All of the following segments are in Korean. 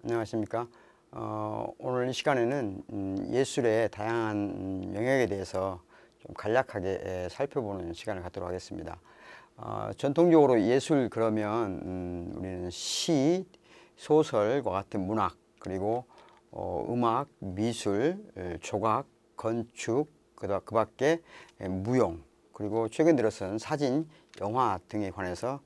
안녕하십니까. 오늘 이 시간에는 예술의 다양한 영역에 대해서 좀 간략하게 살펴보는 시간을 갖도록 하겠습니다. 전통적으로 예술 그러면 우리는 시, 소설과 같은 문학, 그리고 음악, 미술, 조각, 건축, 그 밖에 무용, 그리고 최근 들어서는 사진, 영화 등에 관해서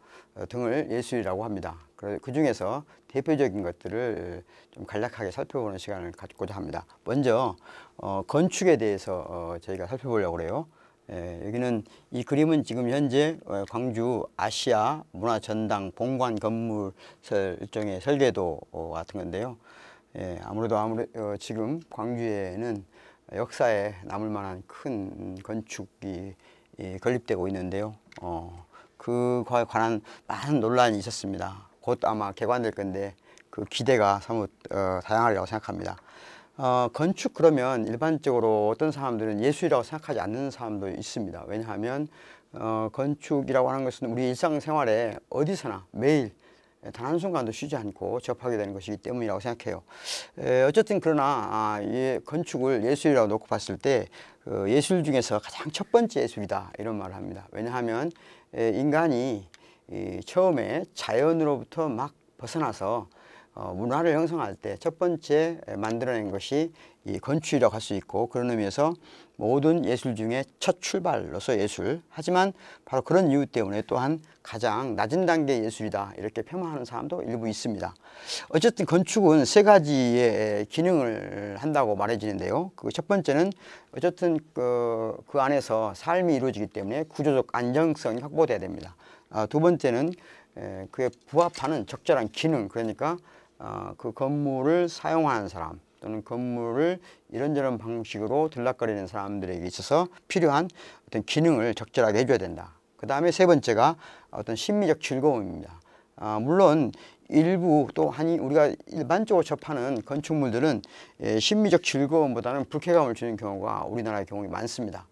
등을 예술이라고 합니다. 그 중에서 대표적인 것들을 좀 간략하게 살펴보는 시간을 갖고자 합니다. 먼저 건축에 대해서 저희가 살펴보려고 그래요. 여기는 이 그림은 지금 현재 광주 아시아 문화전당 본관 건물 일종의 설계도 같은 건데요. 아무래도 지금 광주에는 역사에 남을 만한 큰 건축이 건립되고 있는데요. 그거에 관한 많은 논란이 있었습니다. 곧 아마 개관될 건데 그 기대가 사뭇 다양하리라고 생각합니다. 건축 그러면 일반적으로 어떤 사람들은 예술이라고 생각하지 않는 사람도 있습니다. 왜냐하면 건축이라고 하는 것은 우리 일상생활에 어디서나 매일 단 한순간도 쉬지 않고 접하게 되는 것이기 때문이라고 생각해요. 어쨌든 그러나 건축을 예술이라고 놓고 봤을 때 예술 중에서 가장 첫 번째 예술이다 이런 말을 합니다. 왜냐하면 인간이 처음에 자연으로부터 막 벗어나서 문화를 형성할 때 첫 번째 만들어낸 것이 이 건축이라고 할 수 있고, 그런 의미에서 모든 예술 중에 첫 출발로서 예술, 하지만 바로 그런 이유 때문에 또한 가장 낮은 단계의 예술이다 이렇게 폄하하는 사람도 일부 있습니다. 어쨌든 건축은 세 가지의 기능을 한다고 말해지는데요. 그 첫 번째는 어쨌든 그 안에서 삶이 이루어지기 때문에 구조적 안정성이 확보돼야 됩니다. 두 번째는 그에 부합하는 적절한 기능, 그러니까 그 건물을 사용하는 사람 또는 건물을 이런저런 방식으로 들락거리는 사람들에게 있어서 필요한 어떤 기능을 적절하게 해줘야 된다. 그 다음에 세 번째가 어떤 심미적 즐거움입니다. 물론 일부 또 우리가 일반적으로 접하는 건축물들은 심미적 즐거움보다는 불쾌감을 주는 경우가 우리나라의 경우에 많습니다.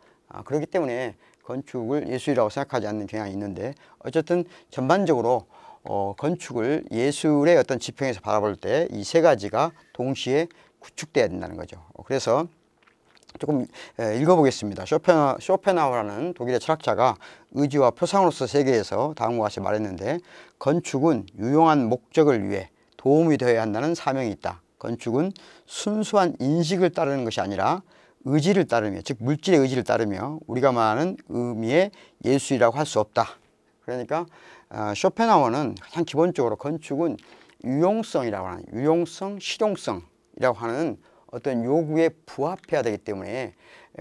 그렇기 때문에 건축을 예술이라고 생각하지 않는 경향이 있는데, 어쨌든 전반적으로 건축을 예술의 어떤 지평에서 바라볼 때 이 세 가지가 동시에 구축돼야 된다는 거죠. 그래서 조금 읽어보겠습니다. 쇼펜하우어라는 독일의 철학자가 의지와 표상으로서 세계에서 다음과 같이 말했는데, 건축은 유용한 목적을 위해 도움이 되어야 한다는 사명이 있다. 건축은 순수한 인식을 따르는 것이 아니라 의지를 따르며, 즉 물질의 의지를 따르며 우리가 말하는 의미의 예술이라고 할 수 없다. 그러니까 쇼펜하우어는 가장 기본적으로 건축은 유용성이라고 하는, 유용성, 실용성이라고 하는 어떤 요구에 부합해야 되기 때문에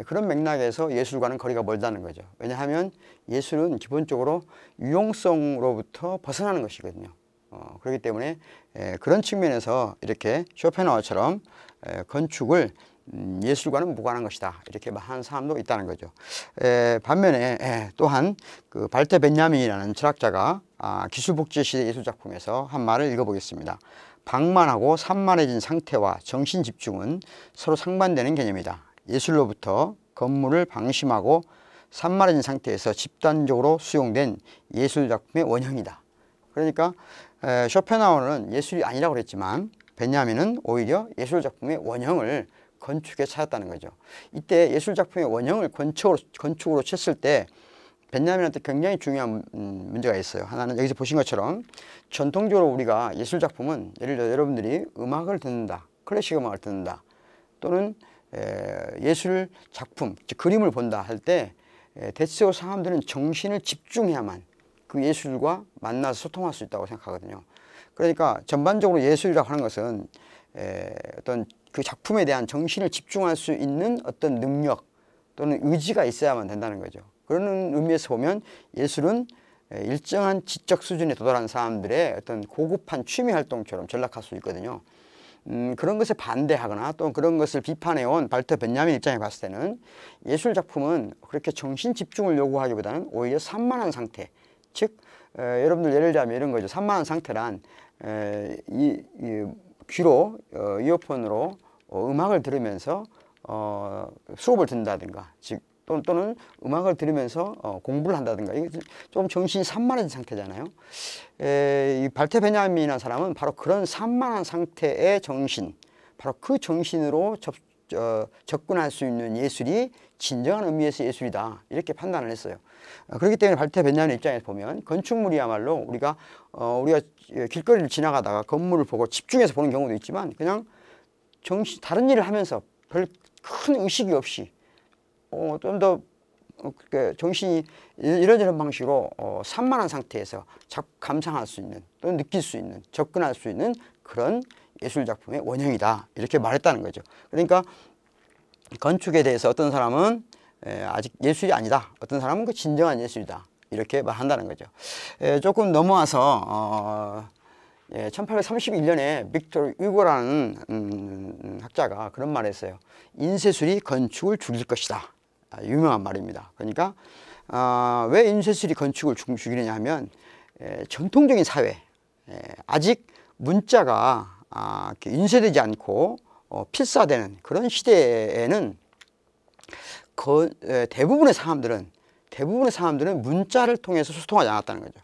그런 맥락에서 예술과는 거리가 멀다는 거죠. 왜냐하면 예술은 기본적으로 유용성으로부터 벗어나는 것이거든요. 그렇기 때문에 그런 측면에서 이렇게 쇼펜하우어처럼 건축을 예술과는 무관한 것이다 이렇게 말하는 사람도 있다는 거죠. 반면에 또한 그 발터 벤야민이라는 철학자가 기술복제 시대 예술작품에서 한 말을 읽어보겠습니다. 방만하고 산만해진 상태와 정신 집중은 서로 상반되는 개념이다. 예술로부터 건물을 방심하고 산만해진 상태에서 집단적으로 수용된 예술작품의 원형이다. 그러니까 쇼펜하우어는 예술이 아니라고 그랬지만 벤야민은 오히려 예술작품의 원형을 건축에 찾았다는 거죠. 이때 예술작품의 원형을 건축으로 쳤을 때 벤야민한테 굉장히 중요한 문제가 있어요. 하나는 여기서 보신 것처럼 전통적으로 우리가 예술작품은 예를 들어 여러분들이 음악을 듣는다, 클래식 음악을 듣는다, 또는 예술작품, 즉 그림을 본다 할 때 대체적으로 사람들은 정신을 집중해야만 그 예술과 만나서 소통할 수 있다고 생각하거든요. 그러니까 전반적으로 예술이라고 하는 것은 어떤 그 작품에 대한 정신을 집중할 수 있는 어떤 능력 또는 의지가 있어야만 된다는 거죠. 그런 의미에서 보면 예술은 일정한 지적 수준에 도달한 사람들의 어떤 고급한 취미 활동처럼 전락할 수 있거든요. 그런 것에 반대하거나 또 그런 것을 비판해온 발터 벤야민 입장에 봤을 때는 예술 작품은 그렇게 정신 집중을 요구하기보다는 오히려 산만한 상태, 즉 여러분들 예를 들자면 이런 거죠. 산만한 상태란 귀로 이어폰으로 음악을 들으면서 수업을 듣는다든가, 즉 또는 음악을 들으면서 공부를 한다든가, 좀 정신이 산만해진 상태잖아요. 이 발테 베냐민이라는 사람은 바로 그런 산만한 상태의 정신, 바로 그 정신으로 접근할 수 있는 예술이 진정한 의미에서 예술이다, 이렇게 판단을 했어요. 그렇기 때문에 발테 베냐민 입장에서 보면 건축물이야말로 우리가 길거리를 지나가다가 건물을 보고 집중해서 보는 경우도 있지만, 그냥 다른 일을 하면서 별 큰 의식이 없이 좀 더 정신이 이런저런 방식으로 산만한 상태에서 감상할 수 있는, 또는 느낄 수 있는, 접근할 수 있는 그런 예술작품의 원형이다, 이렇게 말했다는 거죠. 그러니까 건축에 대해서 어떤 사람은 아직 예술이 아니다, 어떤 사람은 그 진정한 예술이다, 이렇게 말한다는 거죠. 조금 넘어와서 1831년에 빅토르 유고라는 학자가 그런 말을 했어요. 인쇄술이 건축을 죽일 것이다. 유명한 말입니다. 그러니까 왜 인쇄술이 건축을 죽이느냐 하면, 전통적인 사회, 아직 문자가 인쇄되지 않고 필사되는 그런 시대에는 대부분의 사람들은 문자를 통해서 소통하지 않았다는 거죠.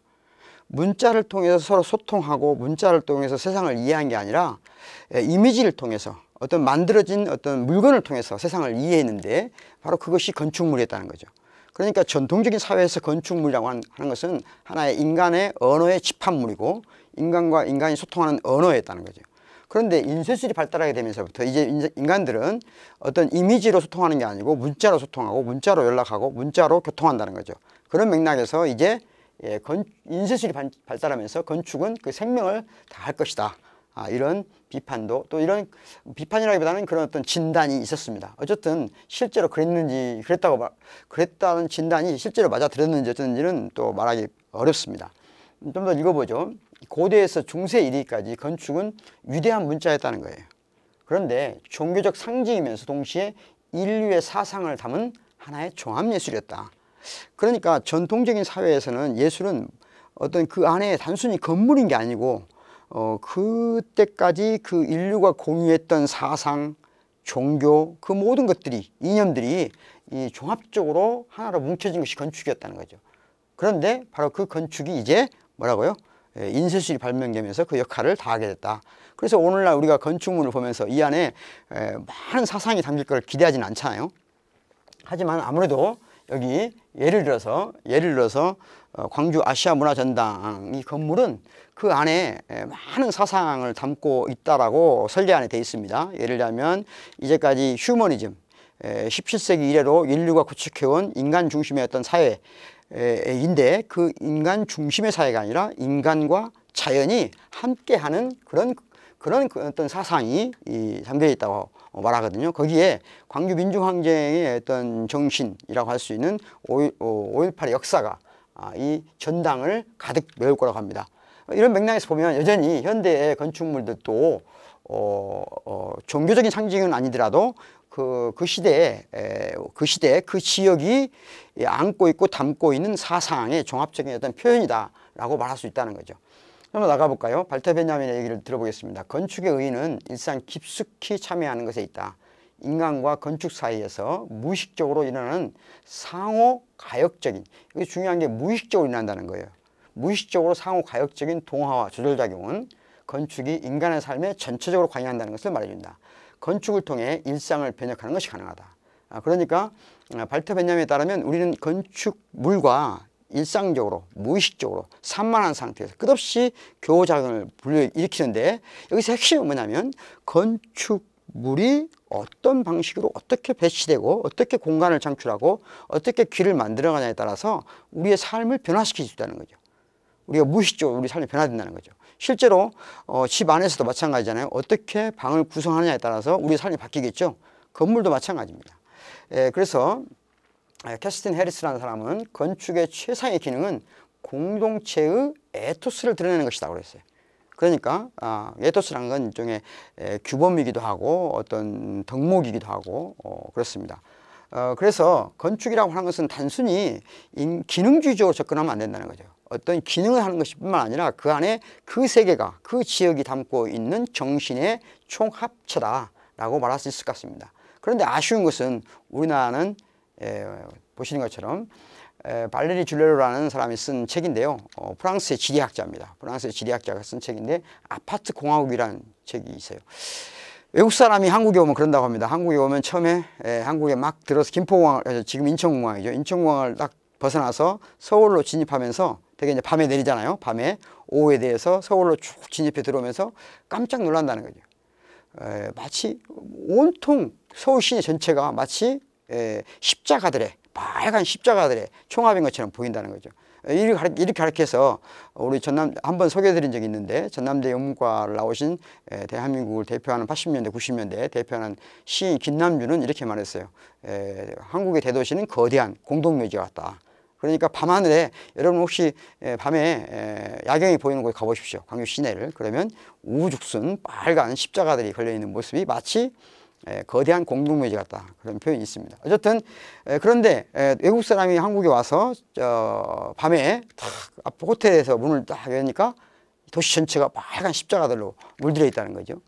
문자를 통해서 서로 소통하고, 문자를 통해서 세상을 이해한 게 아니라 이미지를 통해서, 어떤 만들어진 어떤 물건을 통해서 세상을 이해했는데, 바로 그것이 건축물이었다는 거죠. 그러니까 전통적인 사회에서 건축물이라고 하는 것은 하나의 인간의 언어의 집합물이고, 인간과 인간이 소통하는 언어였다는 거죠. 그런데 인쇄술이 발달하게 되면서부터 이제 인간들은 어떤 이미지로 소통하는 게 아니고 문자로 소통하고, 문자로 연락하고, 문자로 교통한다는 거죠. 그런 맥락에서 이제 인쇄술이 발달하면서 건축은 그 생명을 다할 것이다, 이런 비판도, 또 이런 비판이라기보다는 그런 어떤 진단이 있었습니다. 어쨌든 실제로 그랬다는 진단이 실제로 맞아들였는지 어쨌는지는 또 말하기 어렵습니다. 좀 더 읽어보죠. 고대에서 중세 이르기까지 건축은 위대한 문자였다는 거예요. 그런데 종교적 상징이면서 동시에 인류의 사상을 담은 하나의 종합예술이었다. 그러니까 전통적인 사회에서는 예술은 어떤 그 안에 단순히 건물인 게 아니고, 그때까지 그 인류가 공유했던 사상, 종교, 그 모든 것들이, 이념들이 종합적으로 하나로 뭉쳐진 것이 건축이었다는 거죠. 그런데 바로 그 건축이 이제 뭐라고요? 인쇄술이 발명되면서 그 역할을 다하게 됐다. 그래서 오늘날 우리가 건축물을 보면서 이 안에 많은 사상이 담길 걸 기대하지는 않잖아요. 하지만 아무래도 여기 예를 들어서 광주 아시아문화전당 이 건물은 그 안에 많은 사상을 담고 있다라고 설계안에 되어 있습니다. 예를 들면 이제까지 휴머니즘, 17세기 이래로 인류가 구축해온 인간 중심의 어떤 사회인데, 그 인간 중심의 사회가 아니라 인간과 자연이 함께하는 그런 어떤 사상이 담겨 있다고 말하거든요. 거기에 광주 민주항쟁의 어떤 정신이라고 할 수 있는 5.18의 역사가 이 전당을 가득 메울 거라고 합니다. 이런 맥락에서 보면 여전히 현대의 건축물들도 종교적인 상징은 아니더라도 그 시대에 그 지역이 안고 있고 담고 있는 사상의 종합적인 어떤 표현이다라고 말할 수 있다는 거죠. 한번 나가볼까요? 발테 베냐민의 얘기를 들어보겠습니다. 건축의 의의는 일상 깊숙이 참여하는 것에 있다. 인간과 건축 사이에서 무의식적으로 일어나는 상호 가역적인, 이게 중요한 게 무의식적으로 일어난다는 거예요. 무의식적으로 상호 가역적인 동화와 조절작용은 건축이 인간의 삶에 전체적으로 관여한다는 것을 말해준다. 건축을 통해 일상을 변혁하는 것이 가능하다. 그러니까 발테 베냐민에 따르면 우리는 건축물과 일상적으로, 무의식적으로 산만한 상태에서 끝없이 교호작용을 불러일으키는데, 여기서 핵심은 뭐냐면 건축물이 어떤 방식으로 어떻게 배치되고 어떻게 공간을 창출하고 어떻게 길을 만들어가냐에 따라서 우리의 삶을 변화시킬 수 있다는 거죠. 우리가 무의식적으로 우리 삶이 변화된다는 거죠. 실제로 집 안에서도 마찬가지잖아요. 어떻게 방을 구성하느냐에 따라서 우리의 삶이 바뀌겠죠. 건물도 마찬가지입니다. 그래서 캐스틴 해리스라는 사람은 건축의 최상의 기능은 공동체의 에토스를 드러내는 것이라고 그랬어요. 그러니까 에토스라는 건 일종의 규범이기도 하고 어떤 덕목이기도 하고 그렇습니다. 그래서 건축이라고 하는 것은 단순히 기능주의적으로 접근하면 안 된다는 거죠. 어떤 기능을 하는 것이 뿐만 아니라 그 안에 그 세계가, 그 지역이 담고 있는 정신의 총합체다라고 말할 수 있을 것 같습니다. 그런데 아쉬운 것은 우리나라는 보시는 것처럼 발레리 줄레로라는 사람이 쓴 책인데요. 프랑스의 지리학자입니다. 프랑스의 지리학자가 쓴 책인데 아파트 공화국이라는 책이 있어요. 외국 사람이 한국에 오면 그런다고 합니다. 한국에 오면 처음에 한국에 막 들어서 김포공항, 지금 인천공항이죠. 인천공항을 딱 벗어나서 서울로 진입하면서 되게 이제 밤에 내리잖아요. 밤에 오후에 대해서 서울로 쭉 진입해 들어오면서 깜짝 놀란다는 거죠. 마치 온통 서울 시내 전체가 마치 십자가들의 빨간 십자가들의 총합인 것처럼 보인다는 거죠. 이렇게 가르쳐서 우리 한번 소개해드린 적이 있는데 전남대 영문과를 나오신 대한민국을 대표하는 80년대 90년대 대표하는 시인 김남주는 이렇게 말했어요. 한국의 대도시는 거대한 공동묘지 같다. 그러니까 밤하늘에 여러분 혹시 밤에 야경이 보이는 곳에 가보십시오. 광주 시내를. 그러면 우후죽순 빨간 십자가들이 걸려있는 모습이 마치 거대한 공동묘지 같다. 그런 표현이 있습니다. 어쨌든 그런데 외국 사람이 한국에 와서 밤에 딱 호텔에서 문을 딱 여니까 도시 전체가 빨간 십자가들로 물들어 있다는 거죠.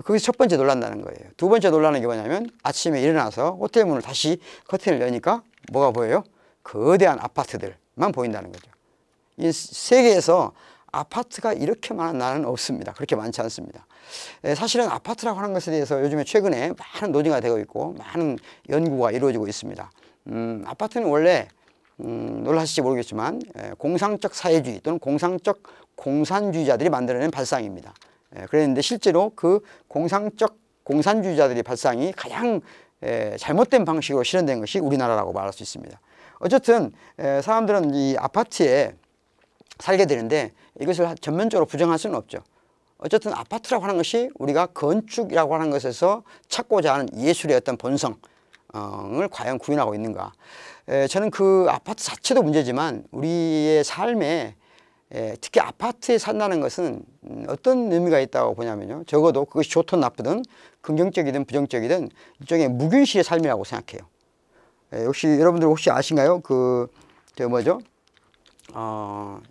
그게 첫 번째 놀란다는 거예요. 두 번째 놀라는 게 뭐냐면 아침에 일어나서 호텔 문을 다시 커튼을 여니까 뭐가 보여요? 거대한 아파트들만 보인다는 거죠. 이 세계에서 아파트가 이렇게 많은 나라는 없습니다. 그렇게 많지 않습니다. 사실은 아파트라고 하는 것에 대해서 요즘에 최근에 많은 논의가 되고 있고 많은 연구가 이루어지고 있습니다. 아파트는 원래 놀라실지 모르겠지만 공상적 사회주의 또는 공상적 공산주의자들이 만들어낸 발상입니다. 그런데 실제로 그 공상적 공산주의자들의 발상이 가장 잘못된 방식으로 실현된 것이 우리나라라고 말할 수 있습니다. 어쨌든 사람들은 이 아파트에 살게 되는데 이것을 전면적으로 부정할 수는 없죠. 어쨌든 아파트라고 하는 것이 우리가 건축이라고 하는 것에서 찾고자 하는 예술의 어떤 본성을 과연 구현하고 있는가. 저는 그 아파트 자체도 문제지만 우리의 삶에 특히 아파트에 산다는 것은 어떤 의미가 있다고 보냐면요. 적어도 그것이 좋든 나쁘든 긍정적이든 부정적이든 일종의 무균실의 삶이라고 생각해요. 혹시 여러분들 혹시 아신가요? 뭐죠?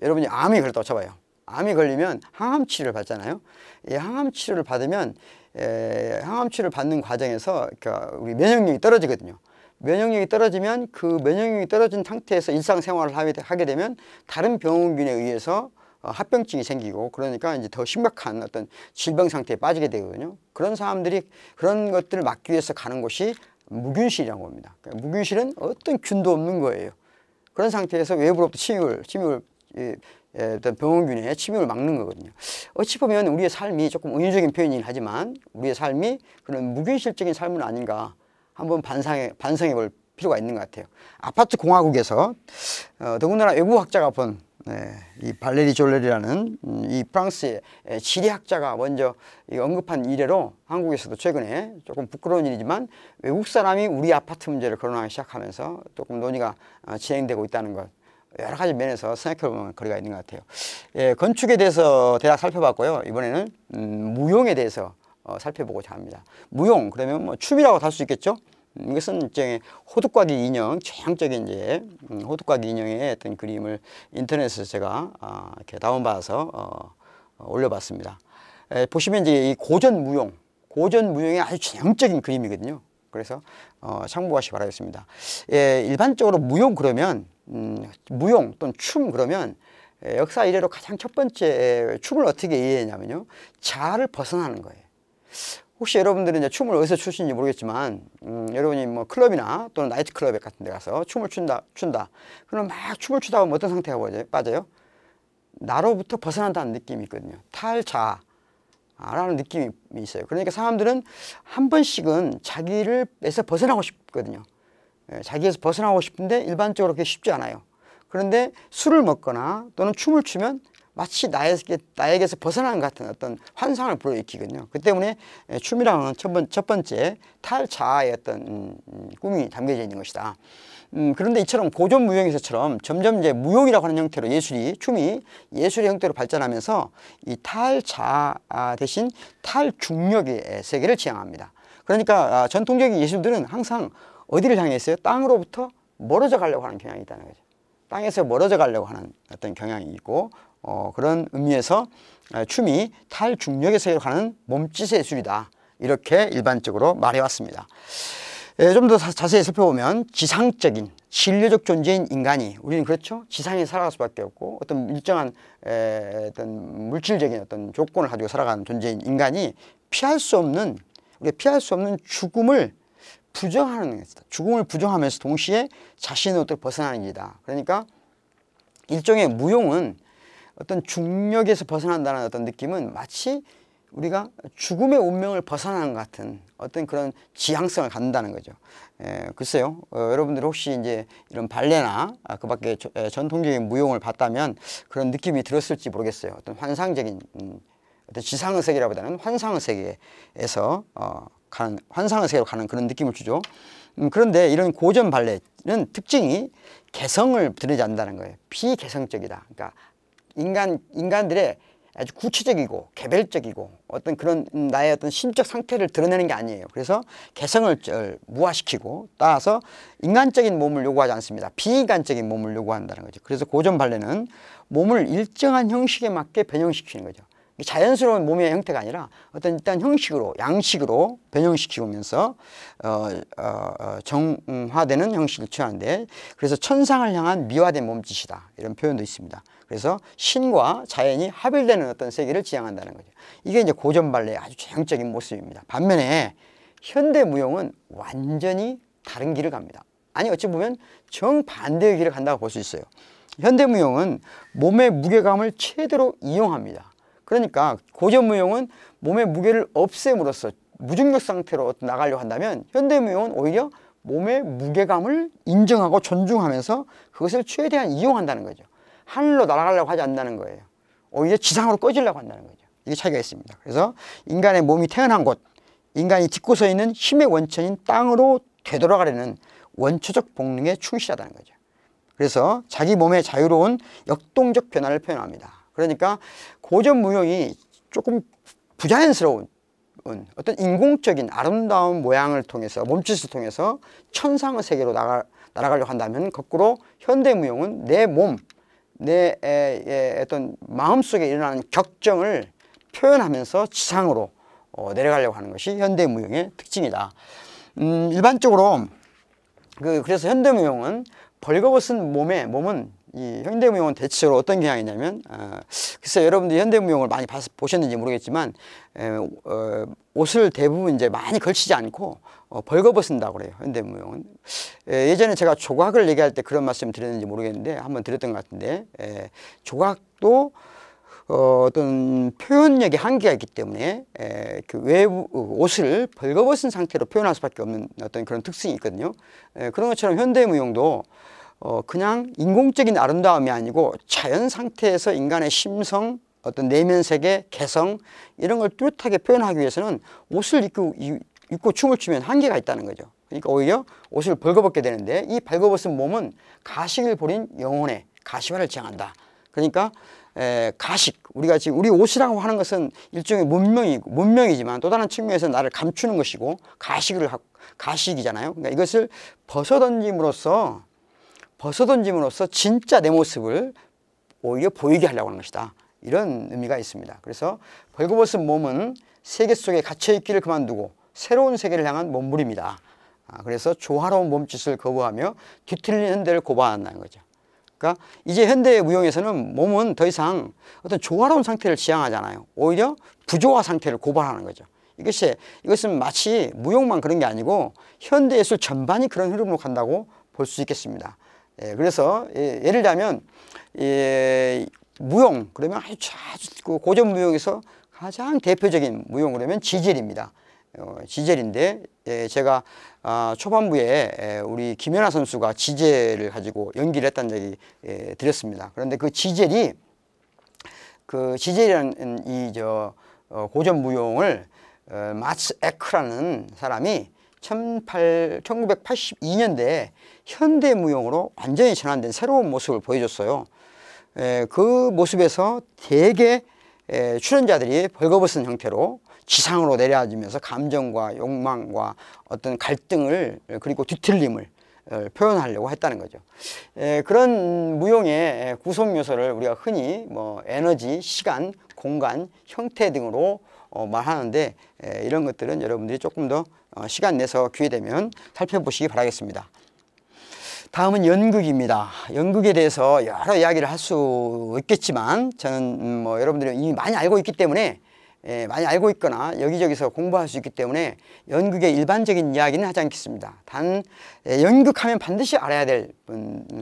여러분이 암이 걸렸다고 쳐봐요. 암이 걸리면 항암 치료를 받잖아요. 이 항암 치료를 받으면 항암 치료를 받는 과정에서 그러니까 우리 면역력이 떨어지거든요. 면역력이 떨어지면 그 면역력이 떨어진 상태에서 일상생활을 하게 되면 다른 병원균에 의해서 합병증이 생기고 그러니까 이제 더 심각한 어떤 질병 상태에 빠지게 되거든요. 그런 사람들이 그런 것들을 막기 위해서 가는 곳이 무균실이라고 합니다. 그러니까 무균실은 어떤 균도 없는 거예요. 그런 상태에서 외부로부터 어떤 병원균의 침입을 막는 거거든요. 어찌 보면 우리의 삶이 조금 은유적인 표현이긴 하지만 우리의 삶이 그런 무균실적인 삶은 아닌가 한번 반성해 볼 필요가 있는 것 같아요. 아파트 공화국에서 더군다나 외국 학자가 본 이 발레리 졸레리라는 이 프랑스의 지리학자가 먼저 언급한 이래로 한국에서도 최근에 조금 부끄러운 일이지만 외국 사람이 우리 아파트 문제를 거론하기 시작하면서 조금 논의가 진행되고 있다는 것 여러 가지 면에서 생각해보면 거리가 있는 것 같아요. 건축에 대해서 대략 살펴봤고요. 이번에는 무용에 대해서 살펴보고자 합니다. 무용 그러면 뭐 춤이라고 할 수 있겠죠. 이것은 일종의 호두과기 인형, 최형적인 이제 호두과기 인형의 어떤 그림을 인터넷에서 제가 이렇게 다운받아서 올려봤습니다. 보시면 이제 이 고전 무용의 아주 전형적인 그림이거든요. 그래서 참고하시기 바라겠습니다. 일반적으로 무용 그러면 무용 또는 춤 그러면 역사 이래로 가장 첫 번째 춤을 어떻게 이해했냐면요. 자아를 벗어나는 거예요. 혹시 여러분들은 이제 춤을 어디서 추시는지 모르겠지만 여러분이 뭐 클럽이나 또는 나이트클럽 같은 데 가서 춤을 춘다. 그럼 막 춤을 추다 보면 어떤 상태가 빠져요? 나로부터 벗어난다는 느낌이 있거든요. 탈자라는 느낌이 있어요. 그러니까 사람들은 한 번씩은 자기를에서 벗어나고 싶거든요. 자기에서 벗어나고 싶은데 일반적으로 그게 쉽지 않아요. 그런데 술을 먹거나 또는 춤을 추면 마치 나에게서 벗어나는 것 같은 어떤 환상을 불러일으키거든요. 그 때문에 춤이라는 첫 번째 탈자아의 어떤 꿈이 담겨져 있는 것이다. 그런데 이처럼 고전 무용에서처럼 점점 이제 무용이라고 하는 형태로 춤이 예술의 형태로 발전하면서 이 탈자아 대신 탈중력의 세계를 지향합니다. 그러니까 전통적인 예술들은 항상 어디를 향해 있어요? 땅으로부터 멀어져 가려고 하는 경향이 있다는 거죠. 땅에서 멀어져 가려고 하는 어떤 경향이 있고 그런 의미에서 춤이 탈중력의 세계로 가는 몸짓의 예술이다. 이렇게 일반적으로 말해왔습니다. 좀 더 자세히 살펴보면 지상적인 진료적 존재인 인간이, 우리는 그렇죠, 지상에 살아갈 수밖에 없고 어떤 일정한 어떤 물질적인 어떤 조건을 가지고 살아가는 존재인 인간이 우리가 피할 수 없는 죽음을 부정하는 것이다. 죽음을 부정하면서 동시에 자신으로부터 벗어나는 일이다. 그러니까 일종의 무용은 어떤 중력에서 벗어난다는 어떤 느낌은 마치 우리가 죽음의 운명을 벗어나는 것 같은 어떤 그런 지향성을 갖는다는 거죠. 글쎄요, 여러분들 혹시 이제 이런 발레나 그 밖에 전통적인 무용을 봤다면 그런 느낌이 들었을지 모르겠어요. 어떤 환상적인 어떤 지상의 세계라보다는 환상의 세계에서 환상의 세계로 가는 그런 느낌을 주죠. 그런데 이런 고전 발레는 특징이 개성을 드러내지 않는다는 거예요. 비개성적이다. 그러니까 인간들의 아주 구체적이고 개별적이고 어떤 그런 나의 어떤 심적 상태를 드러내는 게 아니에요. 그래서 개성을 무화시키고 따라서 인간적인 몸을 요구하지 않습니다. 비인간적인 몸을 요구한다는 거죠. 그래서 고전 발레는 몸을 일정한 형식에 맞게 변형시키는 거죠. 자연스러운 몸의 형태가 아니라 어떤 일단 형식으로, 양식으로 변형시키면서 정화되는 형식을 취하는데, 그래서 천상을 향한 미화된 몸짓이다, 이런 표현도 있습니다. 그래서 신과 자연이 합일되는 어떤 세계를 지향한다는 거죠. 이게 이제 고전 발레의 아주 전형적인 모습입니다. 반면에 현대 무용은 완전히 다른 길을 갑니다. 아니, 어찌 보면 정반대의 길을 간다고 볼 수 있어요. 현대 무용은 몸의 무게감을 최대로 이용합니다. 그러니까 고전 무용은 몸의 무게를 없앰으로써 무중력 상태로 나가려고 한다면, 현대 무용은 오히려 몸의 무게감을 인정하고 존중하면서 그것을 최대한 이용한다는 거죠. 하늘로 날아가려고 하지 않는다는 거예요. 오히려 지상으로 꺼지려고 한다는 거죠. 이게 차이가 있습니다. 그래서 인간의 몸이 태어난 곳, 인간이 딛고 서 있는 힘의 원천인 땅으로 되돌아가려는 원초적 본능에 충실하다는 거죠. 그래서 자기 몸의 자유로운 역동적 변화를 표현합니다. 그러니까 고전 무용이 조금 부자연스러운 어떤 인공적인 아름다운 모양을 통해서, 몸짓을 통해서 천상의 세계로 날아가려고 한다면, 거꾸로 현대 무용은 내 몸, 내 어떤 마음속에 일어나는 격정을 표현하면서 지상으로 내려가려고 하는 것이 현대 무용의 특징이다. 일반적으로 그래서 현대 무용은 벌거벗은 몸은 이 현대 무용은 대체로 어떤 경향이 있냐면, 글쎄 여러분들 현대 무용을 많이 보셨는지 모르겠지만 옷을 대부분 이제 많이 걸치지 않고 벌거벗은다고 그래요. 현대 무용은. 예전에 제가 조각을 얘기할 때 그런 말씀 드렸는지 모르겠는데 한번 드렸던 것 같은데, 조각도 어떤 표현력의 한계가 있기 때문에 그 외부 옷을 벌거벗은 상태로 표현할 수밖에 없는 어떤 그런 특성이 있거든요. 그런 것처럼 현대 무용도 그냥 인공적인 아름다움이 아니고 자연 상태에서 인간의 심성, 어떤 내면 세계, 개성, 이런 걸 뚜렷하게 표현하기 위해서는 옷을 입고 춤을 추면 한계가 있다는 거죠. 그러니까 오히려 옷을 벌거벗게 되는데, 이 벌거벗은 몸은 가식을 버린 영혼의 가시화를 지향한다. 그러니까 가식, 우리가 지금 우리 옷이라고 하는 것은 일종의 문명이지만 또 다른 측면에서 나를 감추는 것이고 가식이잖아요. 그러니까 이것을 벗어던짐으로써 진짜 내 모습을 오히려 보이게 하려고 하는 것이다, 이런 의미가 있습니다. 그래서 벌거벗은 몸은 세계 속에 갇혀있기를 그만두고 새로운 세계를 향한 몸부림이다. 그래서 조화로운 몸짓을 거부하며 뒤틀린 현대를 고발한다는 거죠. 그러니까 이제 현대 무용에서는 몸은 더 이상 어떤 조화로운 상태를 지향하잖아요. 오히려 부조화 상태를 고발하는 거죠. 이것은 마치 무용만 그런 게 아니고 현대 예술 전반이 그런 흐름으로 간다고 볼 수 있겠습니다. 그래서 예를 들자면 무용 그러면 아주 고전 무용에서 가장 대표적인 무용 그러면 지젤입니다. 지젤인데, 제가 초반부에 우리 김연아 선수가 지젤을 가지고 연기를 했다는 얘기 드렸습니다. 그런데 그 지젤이라는 고전 무용을 마츠 에크라는 사람이 1982년대에 현대 무용으로 완전히 전환된 새로운 모습을 보여줬어요. 그 모습에서 대개 출연자들이 벌거벗은 형태로 지상으로 내려앉으면서 감정과 욕망과 어떤 갈등을, 그리고 뒤틀림을 표현하려고 했다는 거죠. 그런 무용의 구성 요소를 우리가 흔히 에너지, 시간, 공간, 형태 등으로 말하는데, 이런 것들은 여러분들이 조금 더 시간 내서 기회 되면 살펴보시기 바라겠습니다. 다음은 연극입니다. 연극에 대해서 여러 이야기를 할 수 있겠지만 저는 뭐 여러분들이 이미 많이 알고 있기 때문에 많이 알고 있거나 여기저기서 공부할 수 있기 때문에 연극의 일반적인 이야기는 하지 않겠습니다. 단 연극하면 반드시 알아야 될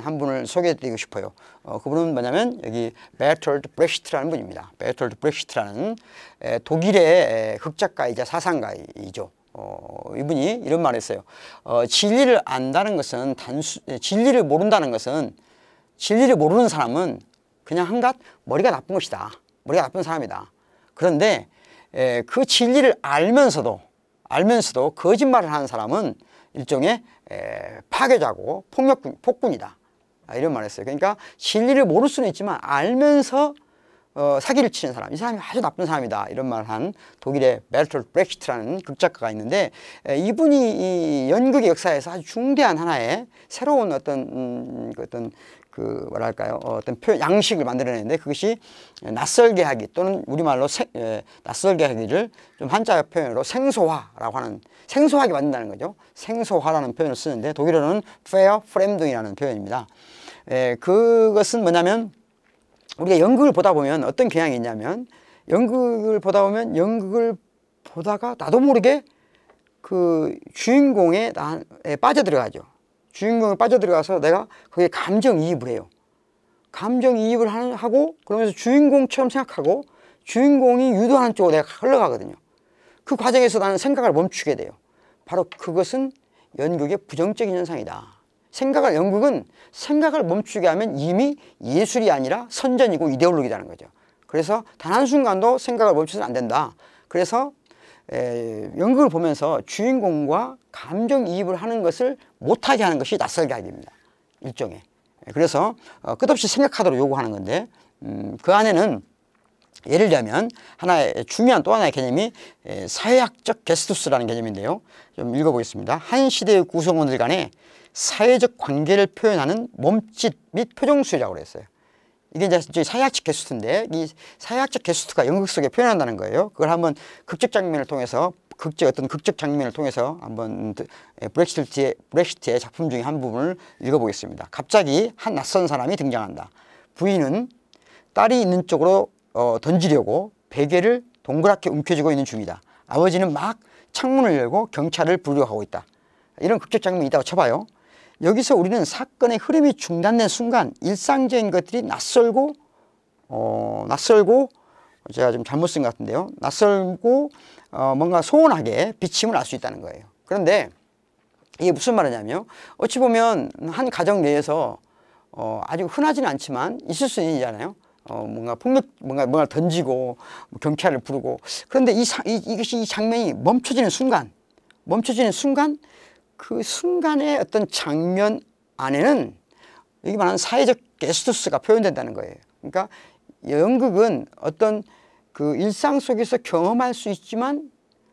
한 분을 소개해 드리고 싶어요. 그분은 뭐냐면 여기 베르톨트 브렉히트라는 분입니다. 베르톨트 브렉히트라는 독일의 극작가이자 사상가이죠. 이분이 이런 말을 했어요. 진리를 안다는 것은 진리를 모른다는 것은, 진리를 모르는 사람은 그냥 한갓 머리가 나쁜 것이다. 머리가 나쁜 사람이다. 그런데 그 진리를 알면서도 거짓말을 하는 사람은 일종의 파괴자고 폭군이다. 이런 말을 했어요. 그러니까 진리를 모를 수는 있지만 알면서 사기를 치는 사람, 이 사람이 아주 나쁜 사람이다, 이런 말을 한 독일의 베르톨트 브렉히트라는 극작가가 있는데, 이분이 이 연극의 역사에서 아주 중대한 하나의 새로운 어떤 뭐랄까요, 어떤 표현 양식을 만들어내는데, 그것이 낯설게 하기, 또는 우리말로 낯설게 하기를 좀 한자 표현으로 생소화라고 하는, 생소하게 만든다는 거죠. 생소화라는 표현을 쓰는데 독일어는 verfremdung이라는 표현입니다. 그것은 뭐냐면, 우리가 연극을 보다 보면 어떤 경향이 있냐면, 연극을 보다가 나도 모르게 그 주인공에 빠져들어가죠. 주인공에 빠져들어가서 내가 거기에 감정이입을 해요. 감정이입을 하고, 그러면서 주인공처럼 생각하고 주인공이 유도하는 쪽으로 내가 흘러가거든요. 그 과정에서 나는 생각을 멈추게 돼요. 바로 그것은 연극의 부정적인 현상이다. 연극은 생각을 멈추게 하면 이미 예술이 아니라 선전이고 이데올로기라는 거죠. 그래서 단 한순간도 생각을 멈춰서는 안 된다. 그래서 연극을 보면서 주인공과 감정이입을 하는 것을 못하게 하는 것이 낯설게 하기입니다. 일종의. 그래서 끝없이 생각하도록 요구하는 건데, 그 안에는 예를 들면 하나의 중요한 또 하나의 개념이 사회학적 게스투스라는 개념인데요. 좀 읽어보겠습니다. 한 시대의 구성원들 간의 사회적 관계를 표현하는 몸짓 및 표정술이라고 그랬어요. 이게 이제 사회학적 게스트인데, 이 사회학적 게스트가 연극 속에 표현한다는 거예요. 그걸 한번 극적 장면을 통해서 한번 브렉히트의 작품 중에 한 부분을 읽어보겠습니다. 갑자기 한 낯선 사람이 등장한다. 부인은 딸이 있는 쪽으로 던지려고 베개를 동그랗게 움켜쥐고 있는 중이다. 아버지는 막 창문을 열고 경찰을 부르려고 하고 있다. 이런 극적 장면이 있다고 쳐봐요. 여기서 우리는 사건의 흐름이 중단된 순간 일상적인 것들이 낯설고 제가 좀 잘못 쓴 것 같은데요. 낯설고 뭔가 소원하게 비침을 알 수 있다는 거예요. 그런데 이게 무슨 말이냐면, 어찌 보면 한 가정 내에서 아주 흔하지는 않지만 있을 수 있는 일이잖아요. 뭔가 던지고 경찰을 부르고. 그런데 이 장면이 멈춰지는 순간, 그 순간의 어떤 장면 안에는 여기 말하는 사회적 게스투스가 표현된다는 거예요. 그러니까 연극은 어떤 그 일상 속에서 경험할 수 있지만,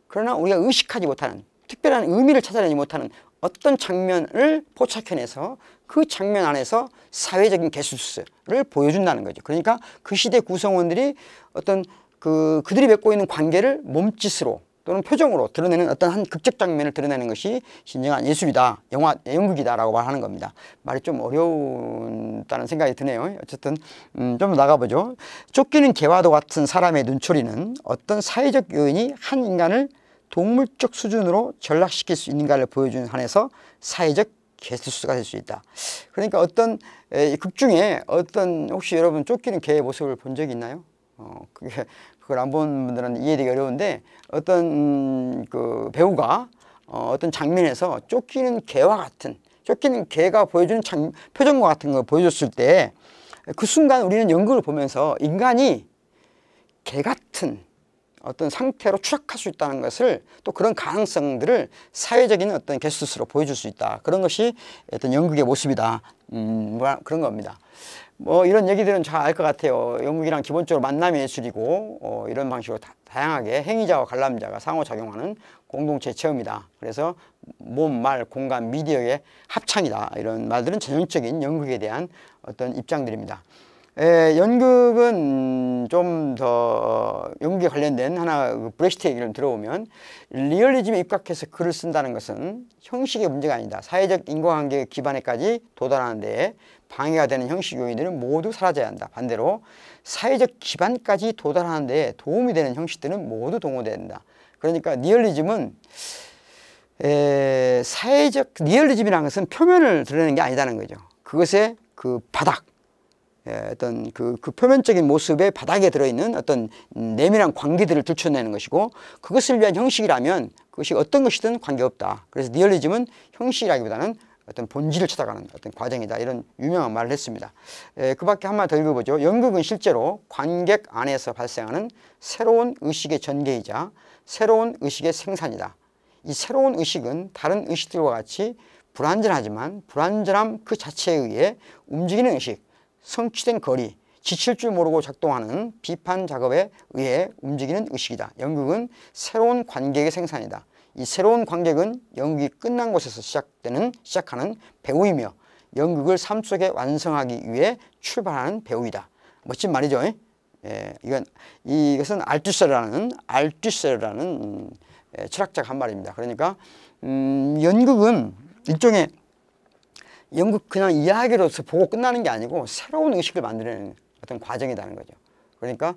그러나 우리가 의식하지 못하는, 특별한 의미를 찾아내지 못하는 어떤 장면을 포착해내서 그 장면 안에서 사회적인 게스투스를 보여준다는 거죠. 그러니까 그 시대 구성원들이 어떤 그들이 맺고 있는 관계를 몸짓으로 또는 표정으로 드러내는 어떤 한 극적 장면을 드러내는 것이 진정한 예술이다, 연극이다라고 말하는 겁니다. 말이 좀 어려운다는 생각이 드네요. 어쨌든 좀 나가보죠. 쫓기는 개와도 같은 사람의 눈초리는 어떤 사회적 요인이 한 인간을 동물적 수준으로 전락시킬 수 있는가를 보여주는 한에서 사회적 게스투스가 될 수 있다. 그러니까 어떤 극 중에 혹시 여러분 쫓기는 개의 모습을 본 적이 있나요? 그걸 안 본 분들은 이해되기 어려운데, 어떤 그 배우가 어떤 장면에서 쫓기는 개가 보여주는 표정과 같은 걸 보여줬을 때, 그 순간 우리는 연극을 보면서 인간이 개 같은 어떤 상태로 추락할 수 있다는 것을, 또 그런 가능성들을 사회적인 어떤 게스트스로 보여줄 수 있다. 그런 것이 어떤 연극의 모습이다. 그런 겁니다. 뭐 이런 얘기들은 잘 알 것 같아요. 연극이란 기본적으로 만남의 예술이고, 이런 방식으로 다양하게 행위자와 관람자가 상호작용하는 공동체 체험이다. 그래서 몸, 말, 공간, 미디어의 합창이다. 이런 말들은 전형적인 연극에 대한 어떤 입장들입니다. 연극은 좀 더 연극에 관련된 하나 브레히트 얘기를 들어보면 리얼리즘에 입각해서 글을 쓴다는 것은 형식의 문제가 아니다. 사회적 인과관계 기반에까지 도달하는 데 방해가 되는 형식 요인들은 모두 사라져야 한다. 반대로 사회적 기반까지 도달하는 데 도움이 되는 형식들은 모두 동원돼야 된다. 그러니까 리얼리즘은 사회적 리얼리즘이라는 것은 표면을 드러내는 게 아니다는 거죠. 그것의 그 바닥, 어떤 그 표면적인 모습의 바닥에 들어있는 어떤 내밀한 관계들을 들춰내는 것이고, 그것을 위한 형식이라면 그것이 어떤 것이든 관계없다. 그래서 리얼리즘은 형식이라기보다는 어떤 본질을 찾아가는 어떤 과정이다. 이런 유명한 말을 했습니다. 그 밖에 한 말 더 읽어보죠. 연극은 실제로 관객 안에서 발생하는 새로운 의식의 전개이자 새로운 의식의 생산이다. 이 새로운 의식은 다른 의식들과 같이 불완전하지만 불완전함 그 자체에 의해 움직이는 의식, 성취된 거리, 지칠 줄 모르고 작동하는 비판 작업에 의해 움직이는 의식이다. 연극은 새로운 관객의 생산이다. 이 새로운 관객은 연극이 끝난 곳에서 시작하는 배우이며 연극을 삶 속에 완성하기 위해 출발하는 배우이다. 멋진 말이죠. 이것은 알투세르라는 철학자가 한 말입니다. 그러니까 연극은 일종의 연극 그냥 이야기로서 보고 끝나는 게 아니고 새로운 의식을 만드는 어떤 과정이라는 거죠. 그러니까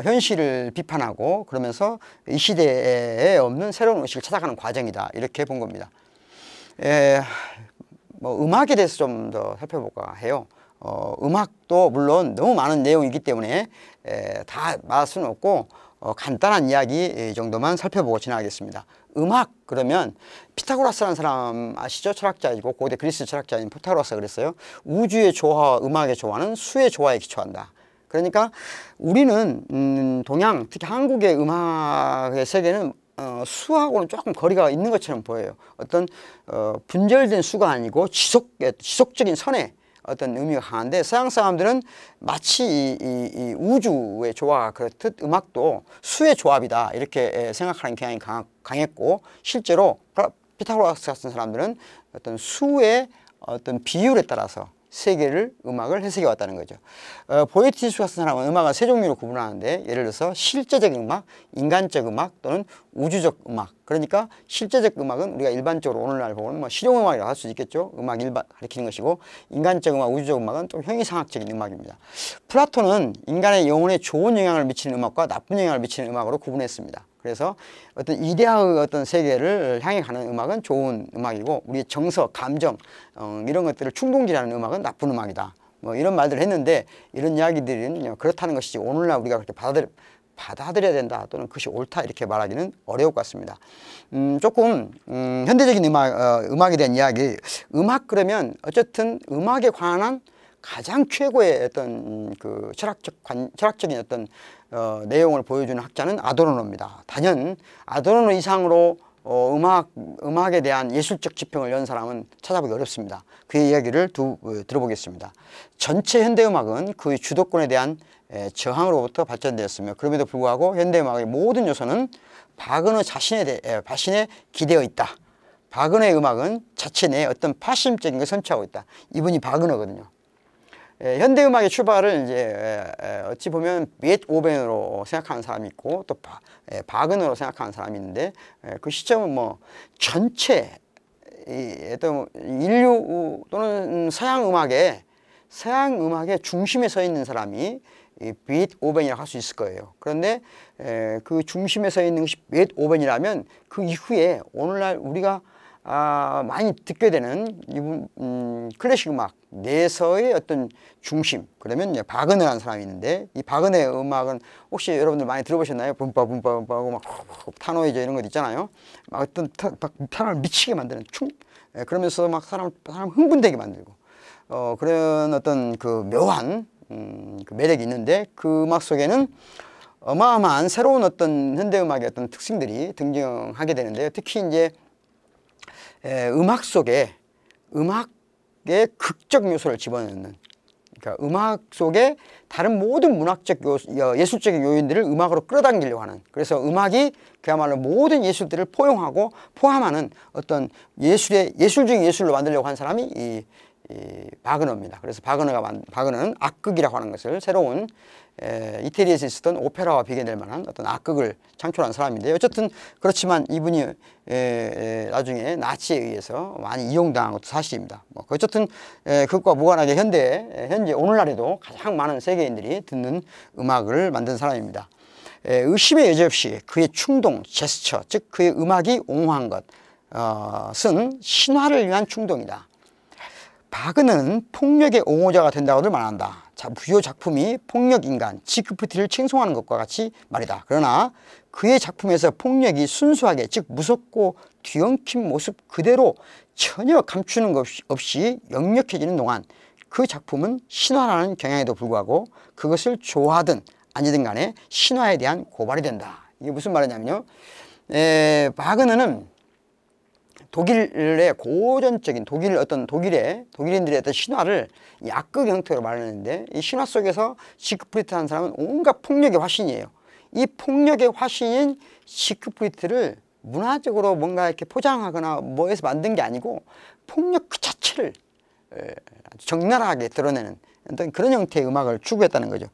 현실을 비판하고 그러면서 이 시대에 없는 새로운 의식을 찾아가는 과정이다. 이렇게 본 겁니다. 뭐 음악에 대해서 좀 더 살펴볼까 해요. 음악도 물론 너무 많은 내용이기 때문에 다 말할 수는 없고 간단한 이야기 정도만 살펴보고 지나가겠습니다. 음악 그러면 피타고라스라는 사람 아시죠? 철학자이고 고대 그리스 철학자인 피타고라스가 그랬어요. 우주의 조화와 음악의 조화는 수의 조화에 기초한다. 그러니까 우리는 동양 특히 한국의 음악의 세계는 수하고는 조금 거리가 있는 것처럼 보여요. 어떤 분절된 수가 아니고 지속적인 선의 어떤 의미가 강한데, 서양 사람들은 마치 이 우주의 조화가 그렇듯 음악도 수의 조합이다 이렇게 생각하는 경향이 강했고, 실제로 피타고라스 같은 사람들은 어떤 수의 어떤 비율에 따라서 세계를 음악을 해석해 왔다는 거죠. 보에티스 같은 사람은 음악을 세 종류로 구분하는데, 예를 들어서 실제적 음악, 인간적 음악 또는 우주적 음악. 그러니까 실제적 음악은 우리가 일반적으로 오늘날 보면 뭐 실용음악이라고 할 수 있겠죠. 음악 일반 가리키는 것이고, 인간적 음악, 우주적 음악은 좀 형이상학적인 음악입니다. 플라톤은 인간의 영혼에 좋은 영향을 미치는 음악과 나쁜 영향을 미치는 음악으로 구분했습니다. 그래서 어떤 이데아의 어떤 세계를 향해 가는 음악은 좋은 음악이고, 우리의 정서, 감정 이런 것들을 충동질하는 음악은 나쁜 음악이다. 뭐 이런 말들을 했는데, 이런 이야기들은 그렇다는 것이지 오늘날 우리가 그렇게 받아들여야 된다 또는 그것이 옳다 이렇게 말하기는 어려울 것 같습니다. 조금 현대적인 음악에 대한 이야기. 음악 그러면 어쨌든 음악에 관한 가장 최고의 어떤 그 철학적인 어떤 내용을 보여주는 학자는 아도르노입니다. 단연 아도르노 이상으로 음악에 대한 예술적 지평을 연 사람은 찾아보기 어렵습니다. 그의 이야기를 들어보겠습니다. 전체 현대음악은 그의 주도권에 대한 저항으로부터 발전되었으며, 그럼에도 불구하고 현대음악의 모든 요소는 바그너 자신에 기대어 있다. 바그너의 음악은 자체 내에 어떤 파심적인 것을 선취하고 있다. 이분이 바그너거든요. 현대음악의 출발을 이제 어찌 보면 베토벤으로 생각하는 사람이 있고 또 바그너로 생각하는 사람이 있는데, 그 시점은 뭐 전체 또 인류 또는 서양 음악의 중심에 서 있는 사람이 베토벤이라고 할 수 있을 거예요. 그런데 그 중심에 서 있는 것이 베토벤이라면 그 이후에 오늘날 우리가 많이 듣게 되는 클래식 음악 내서의 어떤 중심, 그러면 바그너라는 사람이 있는데, 이 바그너의 음악은 혹시 여러분들 많이 들어보셨나요? 붐빠붐빠하고 막 타노이저 이런 것 있잖아요. 막 어떤 사람을 미치게 만드는 그러면서 막 사람 흥분되게 만들고 그런 어떤 그 묘한 그 매력이 있는데, 그 음악 속에는 어마어마한 새로운 어떤 현대음악의 어떤 특징들이 등장하게 되는데요. 특히 이제 음악 속에 음악의 극적 요소를 집어넣는, 그러니까 음악 속에 다른 모든 문학적 예술적인 요인들을 음악으로 끌어당기려고 하는, 그래서 음악이 그야말로 모든 예술들을 포용하고 포함하는 어떤 예술적인 예술로 만들려고 한 사람이 이 바그너입니다. 그래서 바그너는 악극이라고 하는 것을 새로운 이태리에서 있었던 오페라와 비교될 만한 어떤 악극을 창출한 사람인데요. 어쨌든 그렇지만 이분이 나중에 나치에 의해서 많이 이용당한 것도 사실입니다. 뭐 어쨌든 그것과 무관하게 현재 오늘날에도 가장 많은 세계인들이 듣는 음악을 만든 사람입니다. 의심의 여지 없이 그의 충동, 제스처, 즉 그의 음악이 옹호한 것은 신화를 위한 충동이다. 바그너는 폭력의 옹호자가 된다고들 말한다. 부여 작품이 폭력인간 지크프티를 칭송하는 것과 같이 말이다. 그러나 그의 작품에서 폭력이 순수하게, 즉 무섭고 뒤엉킨 모습 그대로 전혀 감추는 것 없이 역력해지는 동안 그 작품은 신화라는 경향에도 불구하고 그것을 좋아하든 아니든 간에 신화에 대한 고발이 된다. 이게 무슨 말이냐면요, 바그너는 독일의 고전적인 독일인들의 어떤 신화를 악극 형태로 말하는데, 이 신화 속에서 지크프리트라는 사람은 온갖 폭력의 화신이에요. 이 폭력의 화신인 지크프리트를 문화적으로 뭔가 이렇게 포장하거나 뭐해서 만든 게 아니고 폭력 그 자체를 적나라하게 드러내는 어떤 그런 형태의 음악을 추구했다는 거죠.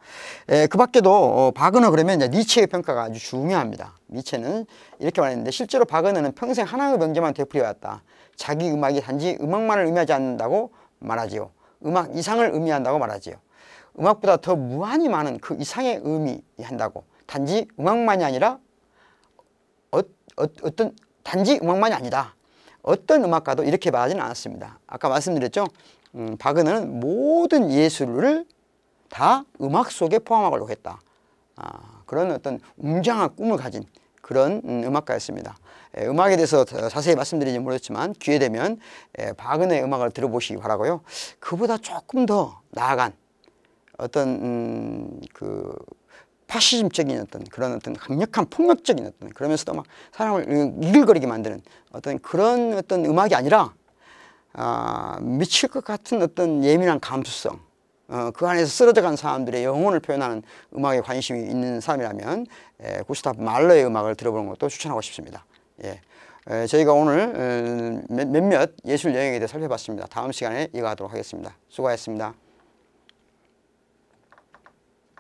그 밖에도 바그너 그러면 이제 니체의 평가가 아주 중요합니다. 니체는 이렇게 말했는데, 실제로 바그너는 평생 하나의 명제만 되풀이해왔다. 자기 음악이 단지 음악만을 의미하지 않는다고 말하지요. 음악 이상을 의미한다고 말하지요. 음악보다 더 무한히 많은 그 이상의 의미한다고. 단지 음악만이 아니라 단지 음악만이 아니다. 어떤 음악가도 이렇게 말하지는 않았습니다. 아까 말씀드렸죠. 바그너는 모든 예술을 다 음악 속에 포함하려고 했다. 그런 어떤 웅장한 꿈을 가진 그런 음악가였습니다. 음악에 대해서 자세히 말씀드리지 모르겠지만 기회 되면 바그너의 음악을 들어보시기 바라고요. 그보다 조금 더 나아간 어떤 그 파시즘적인 그런 강력한 폭력적인 그러면서도 막 사람을 이글거리게 만드는 그런 음악이 아니라, 미칠 것 같은 예민한 감수성, 그 안에서 쓰러져간 사람들의 영혼을 표현하는 음악에 관심이 있는 사람이라면 구스타프 말러의 음악을 들어보는 것도 추천하고 싶습니다. 저희가 오늘 몇몇 예술 영역에 대해 살펴봤습니다. 다음 시간에 이어가도록 하겠습니다. 수고하셨습니다.